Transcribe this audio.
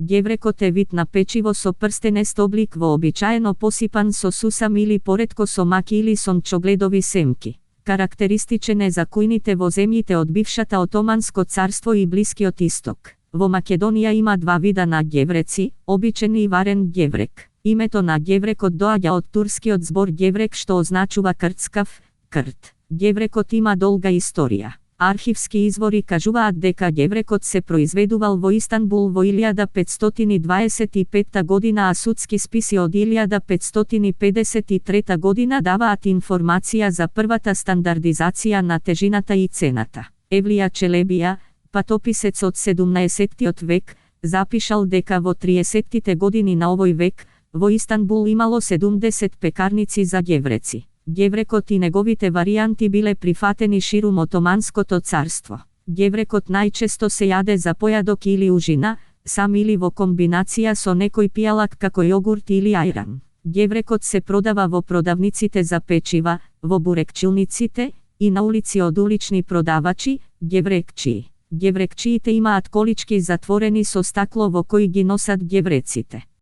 Ѓеврекот е вид на печиво со прстенест облик вообичаено посипан со сусам или поретко со маки или сончогледови семки. Карактеристичен е за кујните во земјите од бившата Отоманско царство и Блискиот Исток. Во Македонија има два вида на ѓевреци, обичен и варен ѓеврек. Името на ѓеврекот доаѓа од турскиот збор ѓеврек што означува крцкав, крт. Ѓеврекот има долга историја. Архивски извори кажуваат дека ѓеврекот се произведувал во Истанбул во 1525 година, а судски списи од 1553 година даваат информација за првата стандардизација на тежината и цената. Евлија Челебија, патописец од 17-тиот век, запишал дека во 30-тите години на овој век, во Истанбул имало 70 пекарници за ѓевреци. Ѓеврекот и неговите варијанти биле прифатени ширум Отоманското царство. Ѓеврекот најчесто се јаде за појадок или ужина, сам или во комбинација со некој пијалак како јогурт или ајран. Ѓеврекот се продава во продавниците за печива, во бурекчилниците и на улици од улични продавачи, ѓеврекчии. Ѓеврекчиите имаат колички затворени со стакло во кои ги носат ѓевреците.